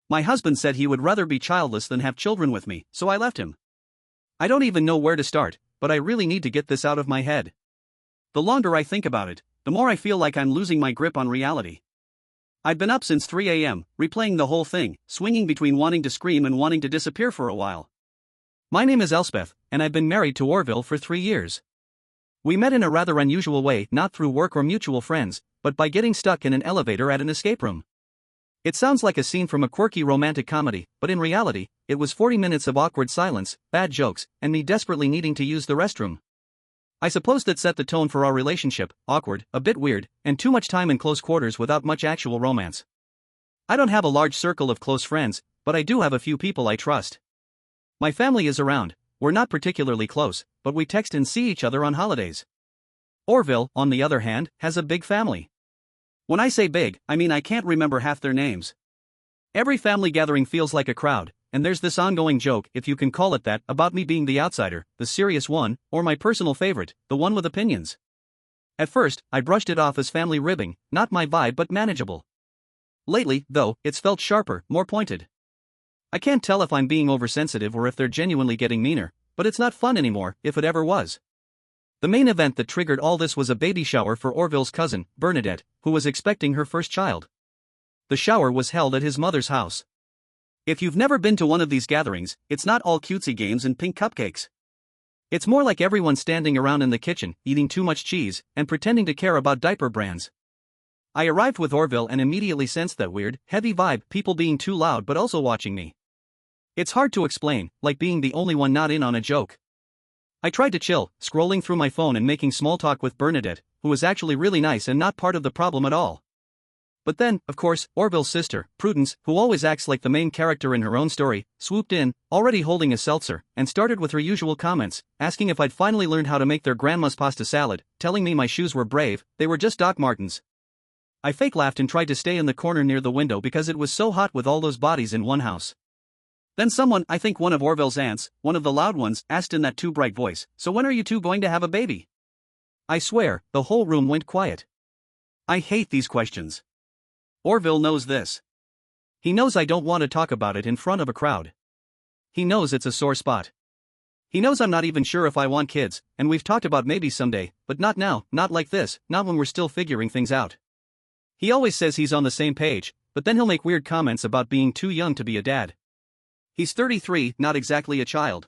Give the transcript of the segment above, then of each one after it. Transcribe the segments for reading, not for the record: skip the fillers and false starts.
My husband said he would rather be childless than have children with me, so I left him. I don't even know where to start, but I really need to get this out of my head. The longer I think about it, the more I feel like I'm losing my grip on reality. I'd been up since 3 a.m., replaying the whole thing, swinging between wanting to scream and wanting to disappear for a while. My name is Elspeth, and I've been married to Orville for 3 years. We met in a rather unusual way, not through work or mutual friends, but by getting stuck in an elevator at an escape room. It sounds like a scene from a quirky romantic comedy, but in reality, it was 40 minutes of awkward silence, bad jokes, and me desperately needing to use the restroom. I suppose that set the tone for our relationship: awkward, a bit weird, and too much time in close quarters without much actual romance. I don't have a large circle of close friends, but I do have a few people I trust. My family is around. We're not particularly close, but we text and see each other on holidays. Orville, on the other hand, has a big family. When I say big, I mean I can't remember half their names. Every family gathering feels like a crowd, and there's this ongoing joke, if you can call it that, about me being the outsider, the serious one, or my personal favorite, the one with opinions. At first, I brushed it off as family ribbing, not my vibe but manageable. Lately, though, it's felt sharper, more pointed. I can't tell if I'm being oversensitive or if they're genuinely getting meaner, but it's not fun anymore, if it ever was. The main event that triggered all this was a baby shower for Orville's cousin, Bernadette, who was expecting her first child. The shower was held at his mother's house. If you've never been to one of these gatherings, it's not all cutesy games and pink cupcakes. It's more like everyone standing around in the kitchen, eating too much cheese, and pretending to care about diaper brands. I arrived with Orville and immediately sensed that weird, heavy vibe, people being too loud but also watching me. It's hard to explain, like being the only one not in on a joke. I tried to chill, scrolling through my phone and making small talk with Bernadette, who was actually really nice and not part of the problem at all. But then, of course, Orville's sister, Prudence, who always acts like the main character in her own story, swooped in, already holding a seltzer, and started with her usual comments, asking if I'd finally learned how to make their grandma's pasta salad, telling me my shoes were brave, they were just Doc Martens. I fake laughed and tried to stay in the corner near the window because it was so hot with all those bodies in one house. Then someone, I think one of Orville's aunts, one of the loud ones, asked in that too bright voice, "So when are you two going to have a baby?" I swear, the whole room went quiet. I hate these questions. Orville knows this. He knows I don't want to talk about it in front of a crowd. He knows it's a sore spot. He knows I'm not even sure if I want kids, and we've talked about maybe someday, but not now, not like this, not when we're still figuring things out. He always says he's on the same page, but then he'll make weird comments about being too young to be a dad. He's 33, not exactly a child.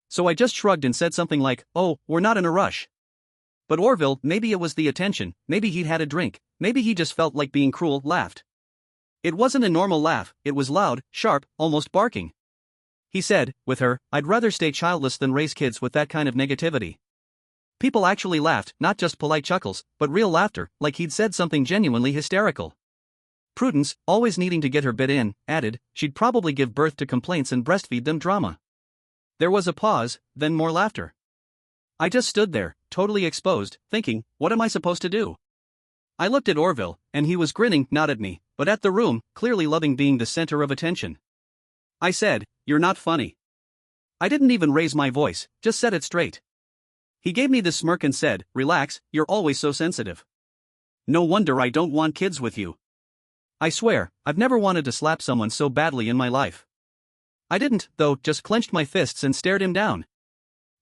So I just shrugged and said something like, "Oh, we're not in a rush." But Orville, maybe it was the attention, maybe he'd had a drink, maybe he just felt like being cruel, laughed. It wasn't a normal laugh, it was loud, sharp, almost barking. He said, with her, "I'd rather stay childless than raise kids with that kind of negativity." People actually laughed, not just polite chuckles, but real laughter, like he'd said something genuinely hysterical. Prudence, always needing to get her bit in, added, she'd probably give birth to complaints and breastfeed them drama. There was a pause, then more laughter. I just stood there, totally exposed, thinking, what am I supposed to do? I looked at Orville, and he was grinning, not at me, but at the room, clearly loving being the center of attention. I said, "You're not funny." I didn't even raise my voice, just said it straight. He gave me this smirk and said, "Relax, you're always so sensitive. No wonder I don't want kids with you." I swear, I've never wanted to slap someone so badly in my life. I didn't, though, just clenched my fists and stared him down.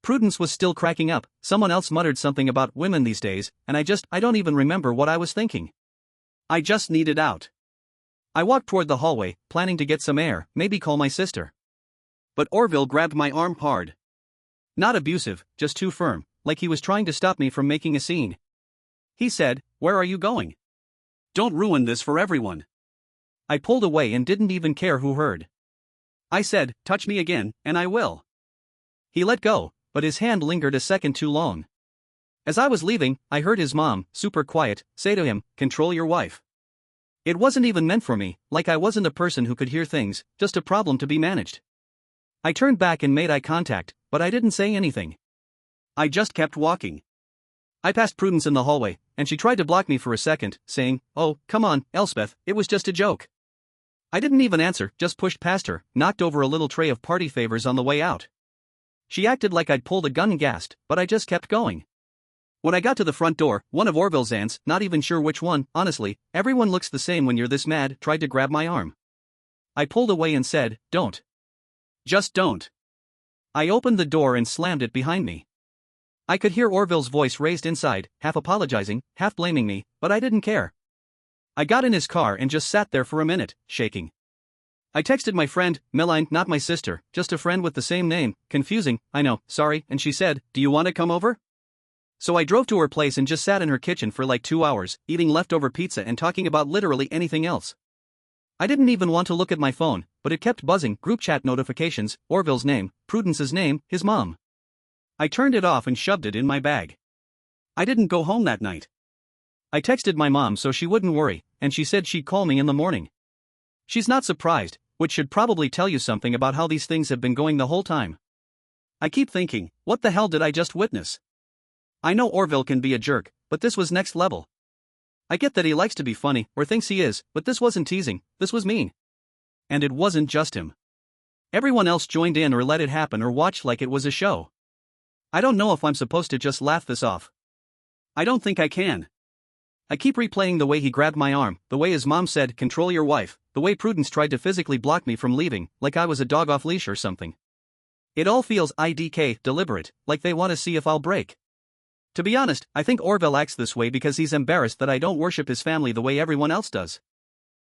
Prudence was still cracking up, someone else muttered something about women these days, and I don't even remember what I was thinking. I just needed out. I walked toward the hallway, planning to get some air, maybe call my sister. But Orville grabbed my arm hard. Not abusive, just too firm, like he was trying to stop me from making a scene. He said, "Where are you going? Don't ruin this for everyone." I pulled away and didn't even care who heard. I said, "Touch me again, and I will." He let go, but his hand lingered a second too long. As I was leaving, I heard his mom, super quiet, say to him, "Control your wife." It wasn't even meant for me, like I wasn't a person who could hear things, just a problem to be managed. I turned back and made eye contact, but I didn't say anything. I just kept walking. I passed Prudence in the hallway, and she tried to block me for a second, saying, "Oh, come on, Elspeth, it was just a joke." I didn't even answer, just pushed past her, knocked over a little tray of party favors on the way out. She acted like I'd pulled a gun and gasped, but I just kept going. When I got to the front door, one of Orville's aunts, not even sure which one, honestly, everyone looks the same when you're this mad, tried to grab my arm. I pulled away and said, "Don't. Just don't." I opened the door and slammed it behind me. I could hear Orville's voice raised inside, half apologizing, half blaming me, but I didn't care. I got in his car and just sat there for a minute, shaking. I texted my friend, Meline, not my sister, just a friend with the same name, confusing, I know, sorry, and she said, "Do you want to come over?" So I drove to her place and just sat in her kitchen for like 2 hours, eating leftover pizza and talking about literally anything else. I didn't even want to look at my phone, but it kept buzzing, group chat notifications, Orville's name, Prudence's name, his mom. I turned it off and shoved it in my bag. I didn't go home that night. I texted my mom so she wouldn't worry, and she said she'd call me in the morning. She's not surprised, which should probably tell you something about how these things have been going the whole time. I keep thinking, what the hell did I just witness? I know Orville can be a jerk, but this was next level. I get that he likes to be funny, or thinks he is, but this wasn't teasing, this was mean. And it wasn't just him. Everyone else joined in or let it happen or watched like it was a show. I don't know if I'm supposed to just laugh this off. I don't think I can. I keep replaying the way he grabbed my arm, the way his mom said, "Control your wife," the way Prudence tried to physically block me from leaving, like I was a dog off leash or something. It all feels IDK, deliberate, like they want to see if I'll break. To be honest, I think Orville acts this way because he's embarrassed that I don't worship his family the way everyone else does.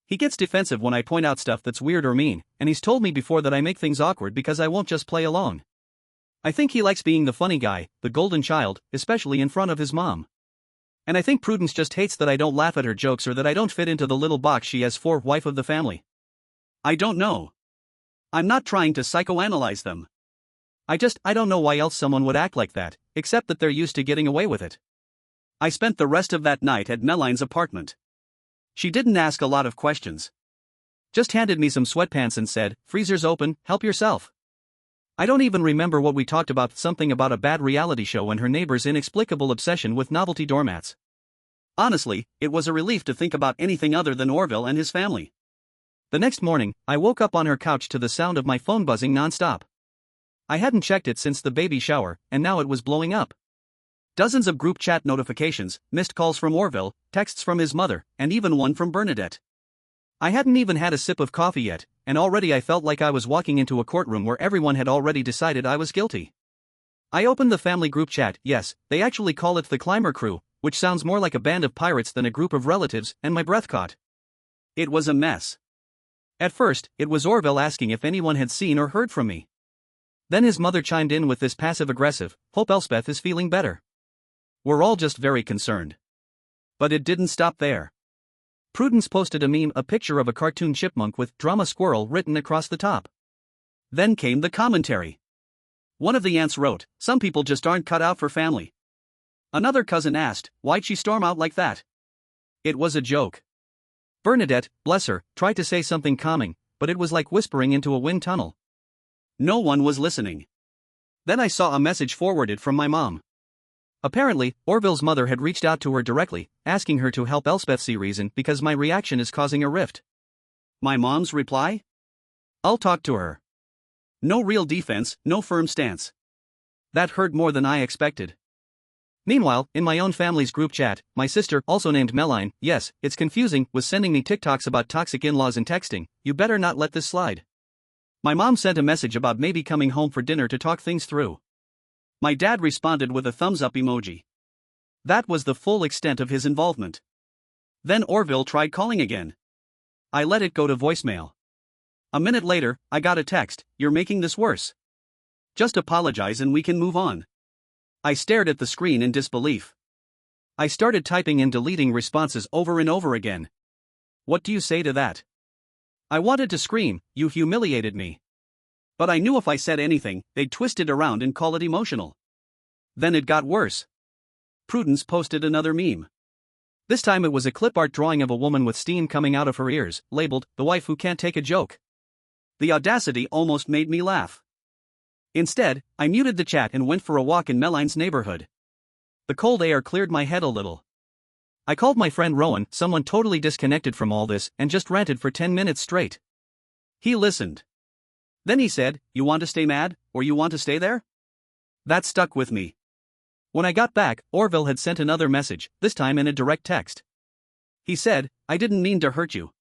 He gets defensive when I point out stuff that's weird or mean, and he's told me before that I make things awkward because I won't just play along. I think he likes being the funny guy, the golden child, especially in front of his mom. And I think Prudence just hates that I don't laugh at her jokes or that I don't fit into the little box she has for wife of the family. I don't know. I'm not trying to psychoanalyze them. I don't know why else someone would act like that, except that they're used to getting away with it. I spent the rest of that night at Meline's apartment. She didn't ask a lot of questions. Just handed me some sweatpants and said, "Freezer's open, help yourself." I don't even remember what we talked about, something about a bad reality show and her neighbor's inexplicable obsession with novelty doormats. Honestly, it was a relief to think about anything other than Orville and his family. The next morning, I woke up on her couch to the sound of my phone buzzing nonstop. I hadn't checked it since the baby shower, and now it was blowing up. Dozens of group chat notifications, missed calls from Orville, texts from his mother, and even one from Bernadette. I hadn't even had a sip of coffee yet, and already I felt like I was walking into a courtroom where everyone had already decided I was guilty. I opened the family group chat. Yes, they actually call it the Climber Crew, which sounds more like a band of pirates than a group of relatives, and my breath caught. It was a mess. At first, it was Orville asking if anyone had seen or heard from me. Then his mother chimed in with this passive-aggressive, "Hope Elspeth is feeling better." We're all just very concerned. But it didn't stop there. Prudence posted a meme, a picture of a cartoon chipmunk with "drama squirrel" written across the top. Then came the commentary. One of the aunts wrote, "Some people just aren't cut out for family." Another cousin asked, "Why'd she storm out like that?" It was a joke. Bernadette, bless her, tried to say something calming, but it was like whispering into a wind tunnel. No one was listening. Then I saw a message forwarded from my mom. Apparently, Orville's mother had reached out to her directly, asking her to help Elspeth see reason because my reaction is causing a rift. My mom's reply? "I'll talk to her." No real defense, no firm stance. That hurt more than I expected. Meanwhile, in my own family's group chat, my sister, also named Meline, yes, it's confusing, was sending me TikToks about toxic in-laws and texting, "You better not let this slide." My mom sent a message about maybe coming home for dinner to talk things through. My dad responded with a thumbs-up emoji. That was the full extent of his involvement. Then Orville tried calling again. I let it go to voicemail. A minute later, I got a text, "You're making this worse. Just apologize and we can move on." I stared at the screen in disbelief. I started typing and deleting responses over and over again. What do you say to that? I wanted to scream, "You humiliated me." But I knew if I said anything, they'd twist it around and call it emotional. Then it got worse. Prudence posted another meme. This time it was a clip art drawing of a woman with steam coming out of her ears, labeled, "The wife who can't take a joke." The audacity almost made me laugh. Instead, I muted the chat and went for a walk in Meline's neighborhood. The cold air cleared my head a little. I called my friend Rowan, someone totally disconnected from all this, and just ranted for 10 minutes straight. He listened. Then he said, "You want to stay mad, or you want to stay there?" That stuck with me. When I got back, Orville had sent another message, this time in a direct text. He said, "I didn't mean to hurt you.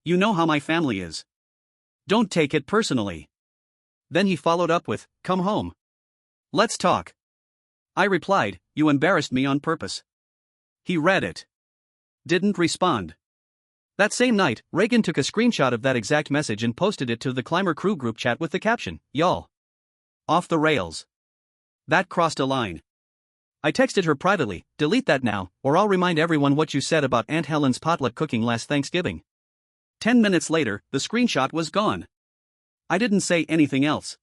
You know how my family is. Don't take it personally. Then he followed up with, come home. Let's talk. I replied, you embarrassed me on purpose. He read it. Didn't respond. That same night, Reagan took a screenshot of that exact message and posted it to the Climber Crew group chat with the caption, y'all. Off the rails. That crossed a line. I texted her privately, delete that now, or I'll remind everyone what you said about Aunt Helen's potluck cooking last Thanksgiving. 10 minutes later, the screenshot was gone. I didn't say anything else.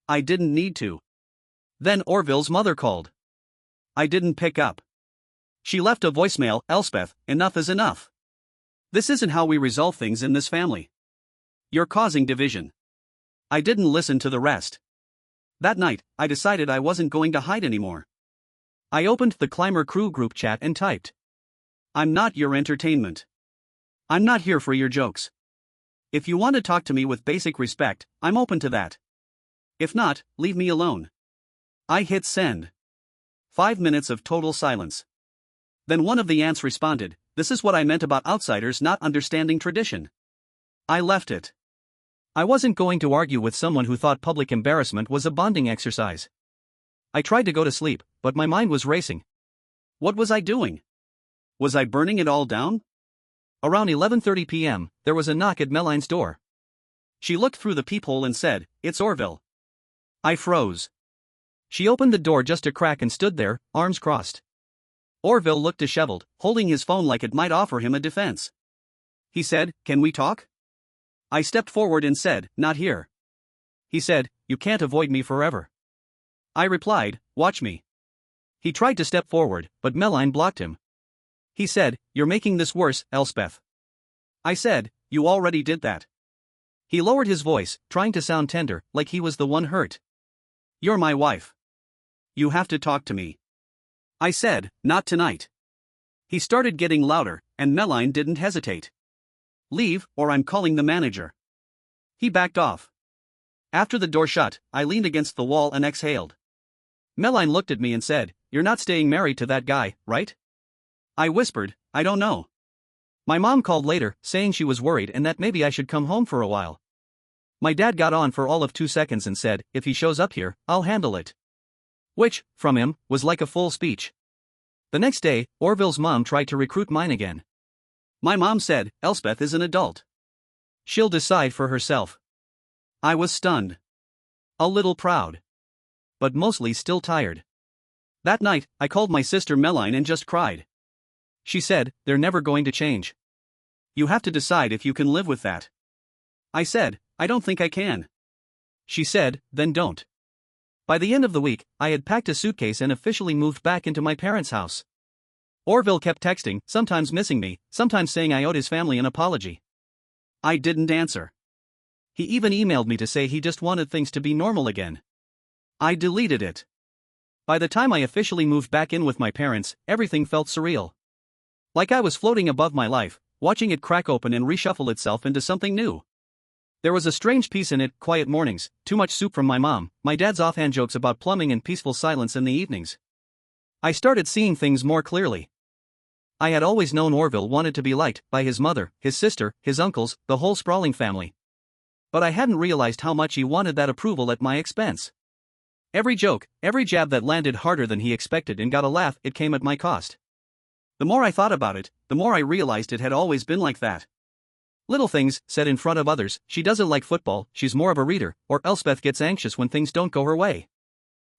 I didn't need to. Then Orville's mother called. I didn't pick up. She left a voicemail, Elspeth, enough is enough. This isn't how we resolve things in this family. You're causing division. I didn't listen to the rest. That night, I decided I wasn't going to hide anymore. I opened the Climber Crew group chat and typed. I'm not your entertainment. I'm not here for your jokes. If you want to talk to me with basic respect, I'm open to that. If not, leave me alone. I hit send. 5 minutes of total silence. Then one of the aunts responded, this is what I meant about outsiders not understanding tradition. I left it. I wasn't going to argue with someone who thought public embarrassment was a bonding exercise. I tried to go to sleep, but my mind was racing. What was I doing? Was I burning it all down? Around 11:30 p.m., there was a knock at Meline's door. She looked through the peephole and said, it's Orville. I froze. She opened the door just a crack and stood there, arms crossed. Orville looked disheveled, holding his phone like it might offer him a defense. He said, can we talk? I stepped forward and said, not here. He said, you can't avoid me forever. I replied, watch me. He tried to step forward, but Meline blocked him. He said, you're making this worse, Elspeth. I said, you already did that. He lowered his voice, trying to sound tender, like he was the one hurt. You're my wife. You have to talk to me. I said, not tonight. He started getting louder, and Meline didn't hesitate. Leave, or I'm calling the manager. He backed off. After the door shut, I leaned against the wall and exhaled. Meline looked at me and said, you're not staying married to that guy, right? I whispered, I don't know. My mom called later, saying she was worried and that maybe I should come home for a while. My dad got on for all of 2 seconds and said, if he shows up here, I'll handle it. Which, from him, was like a full speech. The next day, Orville's mom tried to recruit mine again. My mom said, Elspeth is an adult. She'll decide for herself. I was stunned. A little proud. But mostly still tired. That night, I called my sister Meline and just cried. She said, they're never going to change. You have to decide if you can live with that. I said, I don't think I can. She said, then don't. By the end of the week, I had packed a suitcase and officially moved back into my parents' house. Orville kept texting, sometimes missing me, sometimes saying I owed his family an apology. I didn't answer. He even emailed me to say he just wanted things to be normal again. I deleted it. By the time I officially moved back in with my parents, everything felt surreal. Like I was floating above my life, watching it crack open and reshuffle itself into something new. There was a strange peace in it, quiet mornings, too much soup from my mom, my dad's offhand jokes about plumbing and peaceful silence in the evenings. I started seeing things more clearly. I had always known Orville wanted to be liked by his mother, his sister, his uncles, the whole sprawling family. But I hadn't realized how much he wanted that approval at my expense. Every joke, every jab that landed harder than he expected and got a laugh, it came at my cost. The more I thought about it, the more I realized it had always been like that. Little things, said in front of others, she doesn't like football, she's more of a reader, or Elspeth gets anxious when things don't go her way.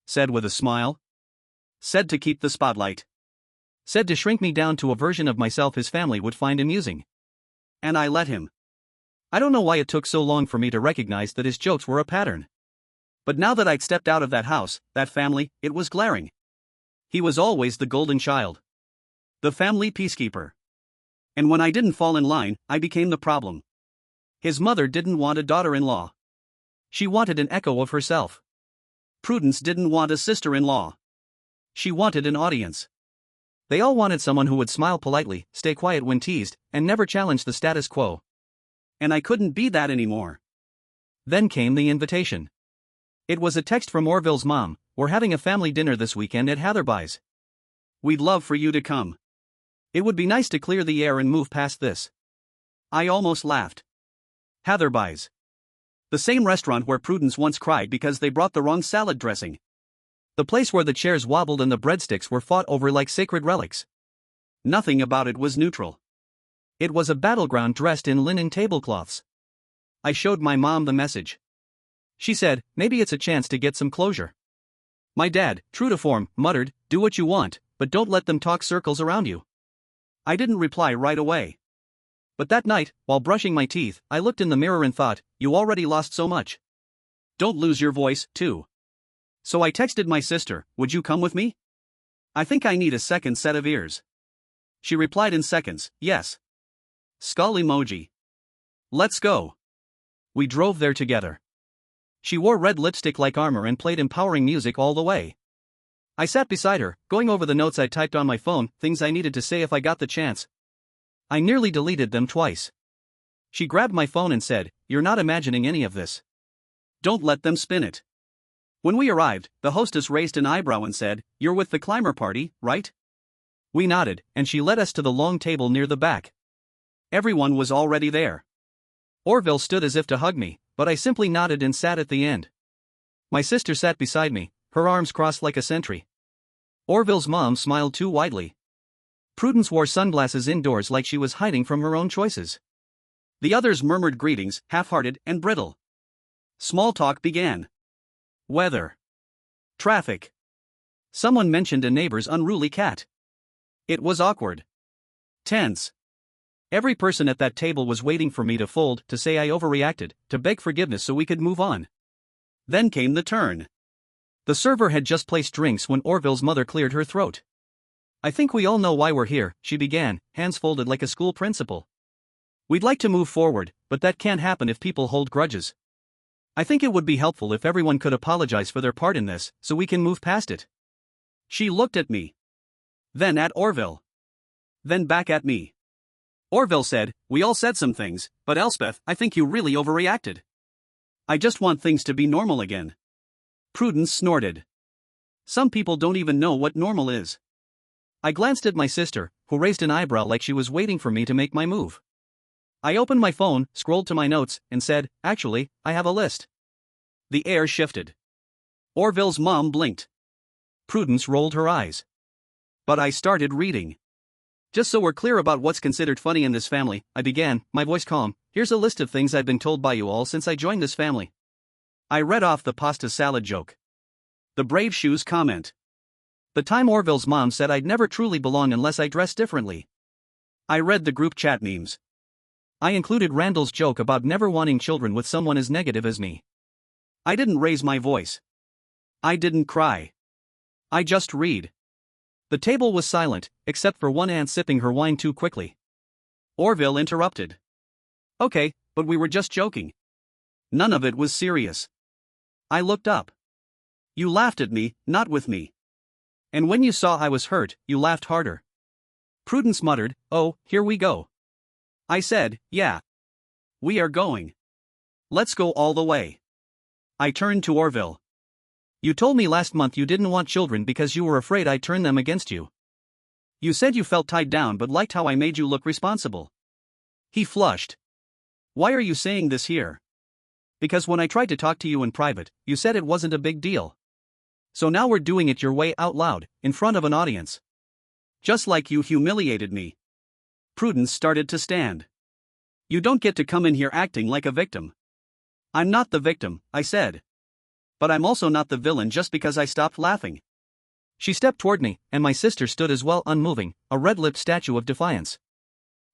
Said with a smile. Said to keep the spotlight. Said to shrink me down to a version of myself his family would find amusing. And I let him. I don't know why it took so long for me to recognize that his jokes were a pattern. But now that I'd stepped out of that house, that family, it was glaring. He was always the golden child. The family peacekeeper. And when I didn't fall in line, I became the problem. His mother didn't want a daughter-in-law. She wanted an echo of herself. Prudence didn't want a sister-in-law. She wanted an audience. They all wanted someone who would smile politely, stay quiet when teased, and never challenge the status quo. And I couldn't be that anymore. Then came the invitation. It was a text from Orville's mom, we're having a family dinner this weekend at Hatherby's. We'd love for you to come. It would be nice to clear the air and move past this. I almost laughed. Hatherby's. The same restaurant where Prudence once cried because they brought the wrong salad dressing. The place where the chairs wobbled and the breadsticks were fought over like sacred relics. Nothing about it was neutral. It was a battleground dressed in linen tablecloths. I showed my mom the message. She said, maybe it's a chance to get some closure. My dad, true to form, muttered, do what you want, but don't let them talk circles around you. I didn't reply right away. But that night, while brushing my teeth, I looked in the mirror and thought, you already lost so much. Don't lose your voice, too. So I texted my sister, would you come with me? I think I need a second set of ears. She replied in seconds, yes. Skull emoji. Let's go. We drove there together. She wore red lipstick like armor and played empowering music all the way. I sat beside her, going over the notes I typed on my phone, things I needed to say if I got the chance. I nearly deleted them twice. She grabbed my phone and said, you're not imagining any of this. Don't let them spin it. When we arrived, the hostess raised an eyebrow and said, you're with the climber party, right? We nodded, and she led us to the long table near the back. Everyone was already there. Orville stood as if to hug me, but I simply nodded and sat at the end. My sister sat beside me, her arms crossed like a sentry. Orville's mom smiled too widely. Prudence wore sunglasses indoors like she was hiding from her own choices. The others murmured greetings, half-hearted and brittle. Small talk began. Weather. Traffic. Someone mentioned a neighbor's unruly cat. It was awkward. Tense. Every person at that table was waiting for me to fold, to say I overreacted, to beg forgiveness so we could move on. Then came the turn. The server had just placed drinks when Orville's mother cleared her throat. I think we all know why we're here, she began, hands folded like a school principal. We'd like to move forward, but that can't happen if people hold grudges. I think it would be helpful if everyone could apologize for their part in this, so we can move past it. She looked at me. Then at Orville. Then back at me. Orville said, we all said some things, but Elspeth, I think you really overreacted. I just want things to be normal again. Prudence snorted. Some people don't even know what normal is. I glanced at my sister, who raised an eyebrow like she was waiting for me to make my move. I opened my phone, scrolled to my notes, and said, actually, I have a list. The air shifted. Orville's mom blinked. Prudence rolled her eyes. But I started reading. Just so we're clear about what's considered funny in this family, I began, my voice calm, here's a list of things I've been told by you all since I joined this family. I read off the pasta salad joke. The brave shoes comment. The time Orville's mom said I'd never truly belong unless I dressed differently. I read the group chat memes. I included Randall's joke about never wanting children with someone as negative as me. I didn't raise my voice. I didn't cry. I just read. The table was silent, except for one aunt sipping her wine too quickly. Orville interrupted. Okay, but we were just joking. None of it was serious. I looked up. You laughed at me, not with me. And when you saw I was hurt, you laughed harder. Prudence muttered, oh, here we go. I said, yeah. We are going. Let's go all the way. I turned to Orville. You told me last month you didn't want children because you were afraid I'd turn them against you. You said you felt tied down but liked how I made you look responsible. He flushed. Why are you saying this here? Because when I tried to talk to you in private, you said it wasn't a big deal. So now we're doing it your way out loud, in front of an audience. Just like you humiliated me. Prudence started to stand. You don't get to come in here acting like a victim. I'm not the victim, I said. But I'm also not the villain just because I stopped laughing. She stepped toward me, and my sister stood as well, unmoving, a red-lipped statue of defiance.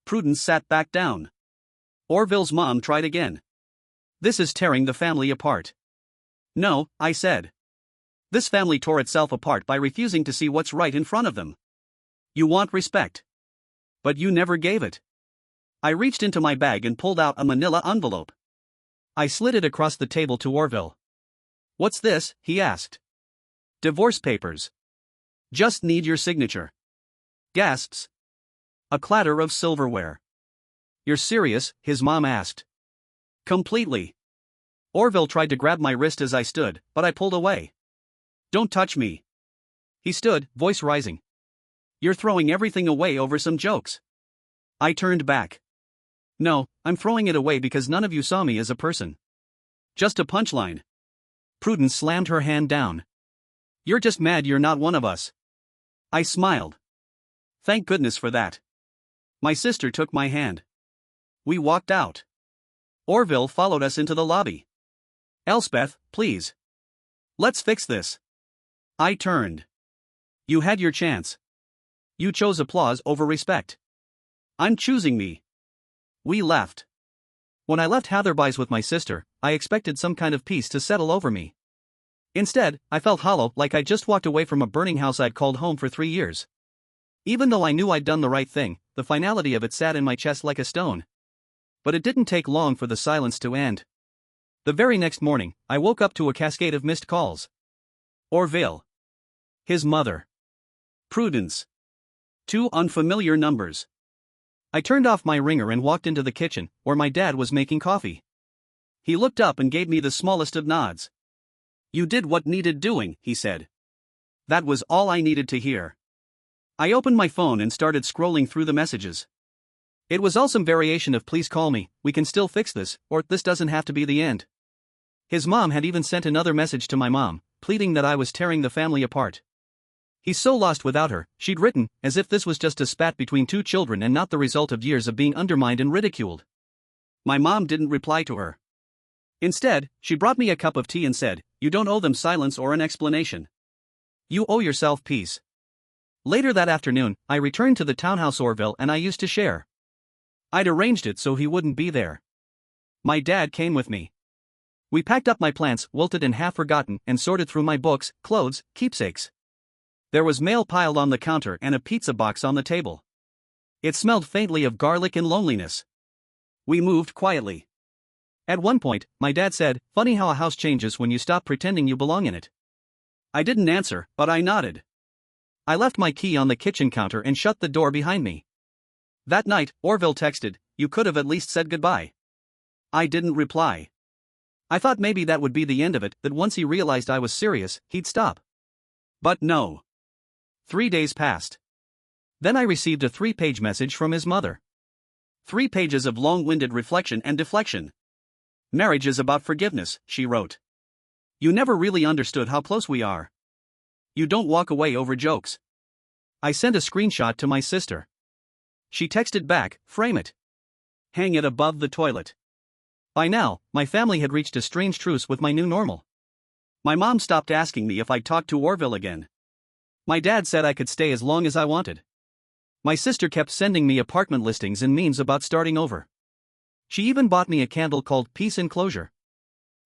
Prudence sat back down. Orville's mom tried again. This is tearing the family apart. No, I said. This family tore itself apart by refusing to see what's right in front of them. You want respect. But you never gave it. I reached into my bag and pulled out a manila envelope. I slid it across the table to Orville. What's this? He asked. Divorce papers. Just need your signature. Gasps. A clatter of silverware. You're serious? His mom asked. Completely. Orville tried to grab my wrist as I stood, but I pulled away. Don't touch me. He stood, voice rising. You're throwing everything away over some jokes. I turned back. No, I'm throwing it away because none of you saw me as a person. Just a punchline. Prudence slammed her hand down. You're just mad you're not one of us. I smiled. Thank goodness for that. My sister took my hand. We walked out. Orville followed us into the lobby. Elspeth, please. Let's fix this. I turned. You had your chance. You chose applause over respect. I'm choosing me. We left. When I left Hatherby's with my sister, I expected some kind of peace to settle over me. Instead, I felt hollow, like I'd just walked away from a burning house I'd called home for 3 years. Even though I knew I'd done the right thing, the finality of it sat in my chest like a stone. But it didn't take long for the silence to end. The very next morning, I woke up to a cascade of missed calls. Orville. His mother. Prudence. 2 unfamiliar numbers. I turned off my ringer and walked into the kitchen, where my dad was making coffee. He looked up and gave me the smallest of nods. You did what needed doing, he said. That was all I needed to hear. I opened my phone and started scrolling through the messages. It was all some variation of please call me, we can still fix this, or this doesn't have to be the end. His mom had even sent another message to my mom, pleading that I was tearing the family apart. He's so lost without her, she'd written, as if this was just a spat between 2 children and not the result of years of being undermined and ridiculed. My mom didn't reply to her. Instead, she brought me a cup of tea and said, you don't owe them silence or an explanation. You owe yourself peace. Later that afternoon, I returned to the townhouse Orville and I used to share. I'd arranged it so he wouldn't be there. My dad came with me. We packed up my plants, wilted and half forgotten, and sorted through my books, clothes, keepsakes. There was mail piled on the counter and a pizza box on the table. It smelled faintly of garlic and loneliness. We moved quietly. At one point, my dad said, funny how a house changes when you stop pretending you belong in it. I didn't answer, but I nodded. I left my key on the kitchen counter and shut the door behind me. That night, Orville texted, you could have at least said goodbye. I didn't reply. I thought maybe that would be the end of it, that once he realized I was serious, he'd stop. But no. 3 days passed. Then I received a 3-page message from his mother. 3 pages of long-winded reflection and deflection. Marriage is about forgiveness, she wrote. You never really understood how close we are. You don't walk away over jokes. I sent a screenshot to my sister. She texted back, frame it. Hang it above the toilet. By now, my family had reached a strange truce with my new normal. My mom stopped asking me if I'd talk to Orville again. My dad said I could stay as long as I wanted. My sister kept sending me apartment listings and memes about starting over. She even bought me a candle called Peace and Closure.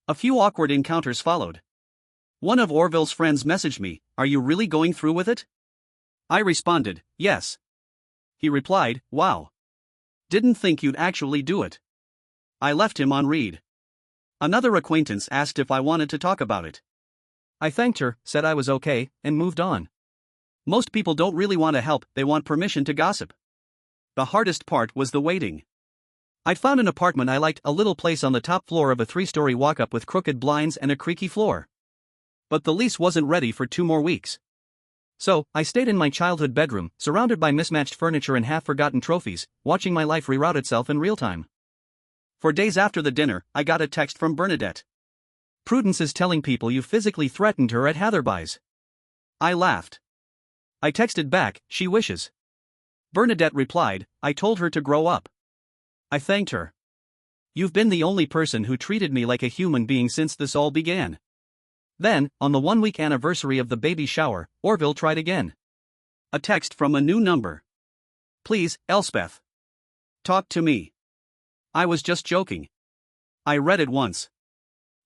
A few awkward encounters followed. One of Orville's friends messaged me, are you really going through with it? I responded, yes. He replied, wow. Didn't think you'd actually do it. I left him on read. Another acquaintance asked if I wanted to talk about it. I thanked her, said I was okay, and moved on. Most people don't really want to help, they want permission to gossip. The hardest part was the waiting. I'd found an apartment I liked, a little place on the top floor of a 3-story walk-up with crooked blinds and a creaky floor. But the lease wasn't ready for 2 more weeks. So, I stayed in my childhood bedroom, surrounded by mismatched furniture and half-forgotten trophies, watching my life reroute itself in real time. For days after the dinner, I got a text from Bernadette. Prudence is telling people you physically threatened her at Hatherby's. I laughed. I texted back, she wishes. Bernadette replied, I told her to grow up. I thanked her. You've been the only person who treated me like a human being since this all began. Then, on the 1-week anniversary of the baby shower, Orville tried again. A text from a new number. Please, Elspeth. Talk to me. I was just joking. I read it once.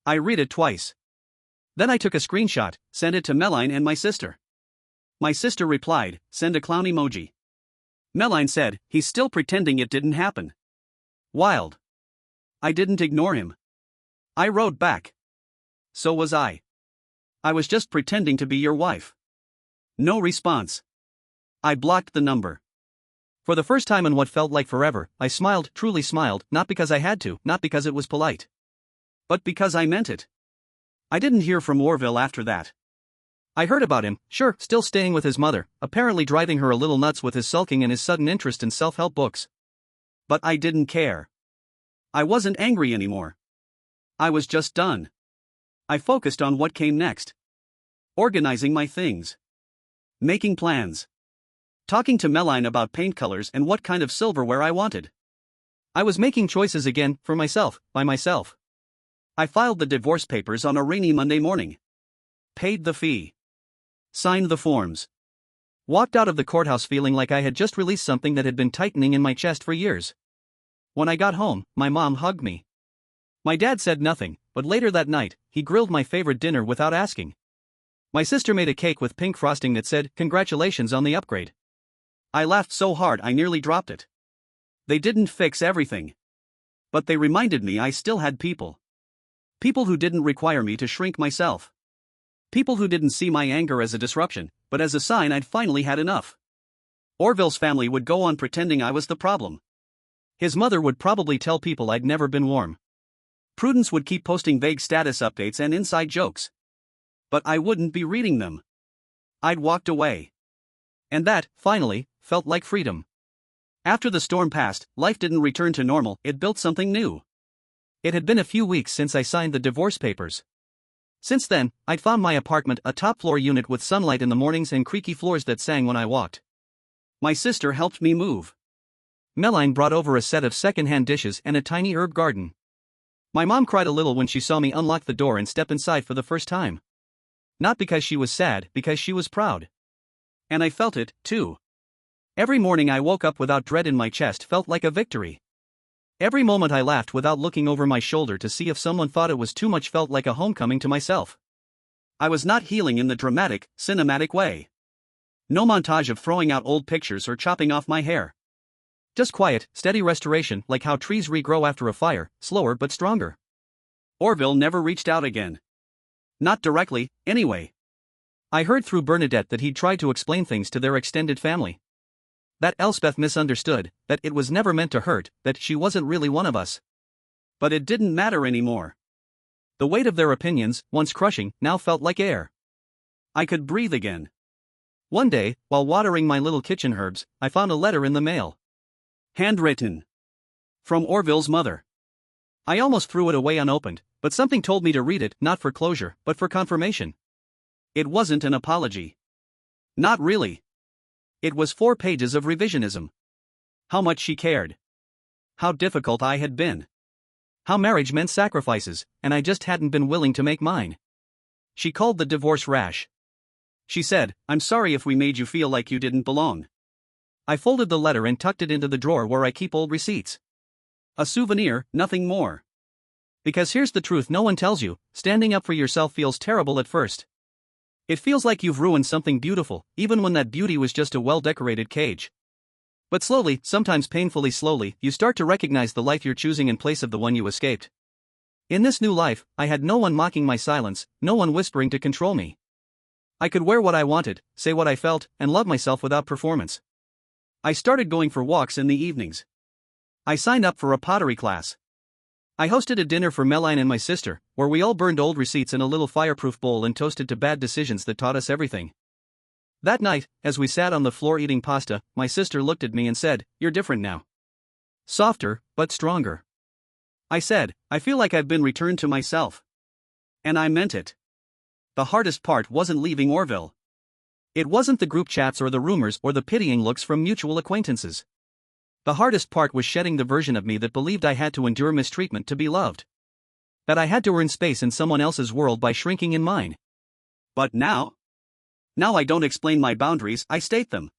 I read it twice. Then I took a screenshot, sent it to Meline and my sister. My sister replied, send a clown emoji. Meline said, he's still pretending it didn't happen. Wild. I didn't ignore him. I wrote back. So was I. I was just pretending to be your wife. No response. I blocked the number. For the first time in what felt like forever, I smiled, truly smiled, not because I had to, not because it was polite. But because I meant it. I didn't hear from Orville after that. I heard about him, sure, still staying with his mother, apparently driving her a little nuts with his sulking and his sudden interest in self-help books. But I didn't care. I wasn't angry anymore. I was just done. I focused on what came next. Organizing my things. Making plans. Talking to Meline about paint colors and what kind of silverware I wanted. I was making choices again, for myself, by myself. I filed the divorce papers on a rainy Monday morning. Paid the fee. Signed the forms. Walked out of the courthouse feeling like I had just released something that had been tightening in my chest for years. When I got home, my mom hugged me. My dad said nothing, but later that night, he grilled my favorite dinner without asking. My sister made a cake with pink frosting that said, "Congratulations on the upgrade." I laughed so hard I nearly dropped it. They didn't fix everything. But they reminded me I still had people. People who didn't require me to shrink myself. People who didn't see my anger as a disruption, but as a sign I'd finally had enough. Orville's family would go on pretending I was the problem. His mother would probably tell people I'd never been warm. Prudence would keep posting vague status updates and inside jokes. But I wouldn't be reading them. I'd walked away. And that, finally, felt like freedom. After the storm passed, life didn't return to normal, it built something new. It had been a few weeks since I signed the divorce papers. Since then, I'd found my apartment a top-floor unit with sunlight in the mornings and creaky floors that sang when I walked. My sister helped me move. Meline brought over a set of second-hand dishes and a tiny herb garden. My mom cried a little when she saw me unlock the door and step inside for the first time. Not because she was sad, because she was proud. And I felt it, too. Every morning I woke up without dread in my chest felt like a victory. Every moment I laughed without looking over my shoulder to see if someone thought it was too much felt like a homecoming to myself. I was not healing in the dramatic, cinematic way. No montage of throwing out old pictures or chopping off my hair. Just quiet, steady restoration, like how trees regrow after a fire, slower but stronger. Orville never reached out again. Not directly, anyway. I heard through Bernadette that he'd tried to explain things to their extended family. That Elspeth misunderstood, that it was never meant to hurt, that she wasn't really one of us. But it didn't matter anymore. The weight of their opinions, once crushing, now felt like air. I could breathe again. One day, while watering my little kitchen herbs, I found a letter in the mail. Handwritten. From Orville's mother. I almost threw it away unopened, but something told me to read it, not for closure, but for confirmation. It wasn't an apology. Not really. It was 4 pages of revisionism. How much she cared. How difficult I had been. How marriage meant sacrifices, and I just hadn't been willing to make mine. She called the divorce rash. She said, "I'm sorry if we made you feel like you didn't belong." I folded the letter and tucked it into the drawer where I keep old receipts. A souvenir, nothing more. Because here's the truth no one tells you, standing up for yourself feels terrible at first. It feels like you've ruined something beautiful, even when that beauty was just a well-decorated cage. But slowly, sometimes painfully slowly, you start to recognize the life you're choosing in place of the one you escaped. In this new life, I had no one mocking my silence, no one whispering to control me. I could wear what I wanted, say what I felt, and love myself without performance. I started going for walks in the evenings. I signed up for a pottery class. I hosted a dinner for Meline and my sister, where we all burned old receipts in a little fireproof bowl and toasted to bad decisions that taught us everything. That night, as we sat on the floor eating pasta, my sister looked at me and said, "You're different now. Softer, but stronger." I said, "I feel like I've been returned to myself." And I meant it. The hardest part wasn't leaving Orville. It wasn't the group chats or the rumors or the pitying looks from mutual acquaintances. The hardest part was shedding the version of me that believed I had to endure mistreatment to be loved. That I had to earn space in someone else's world by shrinking in mine. But now? Now I don't explain my boundaries, I state them.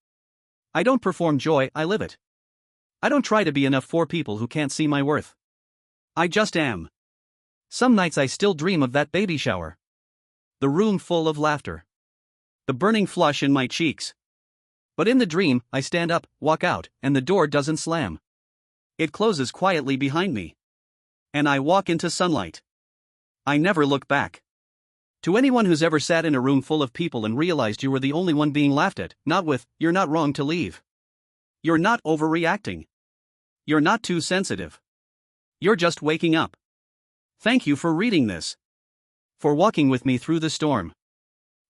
I don't perform joy, I live it. I don't try to be enough for people who can't see my worth. I just am. Some nights I still dream of that baby shower. The room full of laughter. The burning flush in my cheeks. But in the dream, I stand up, walk out, and the door doesn't slam. It closes quietly behind me. And I walk into sunlight. I never look back. To anyone who's ever sat in a room full of people and realized you were the only one being laughed at, not with, "You're not wrong to leave. You're not overreacting. You're not too sensitive. You're just waking up." Thank you for reading this. For walking with me through the storm.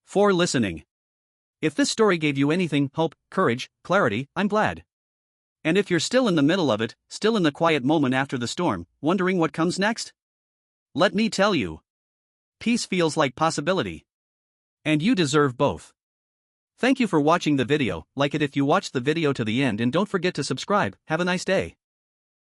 For listening. If this story gave you anything, hope, courage, clarity, I'm glad. And if you're still in the middle of it, still in the quiet moment after the storm, wondering what comes next? Let me tell you. Peace feels like possibility. And you deserve both. Thank you for watching the video. Like it if you watched the video to the end and don't forget to subscribe. Have a nice day.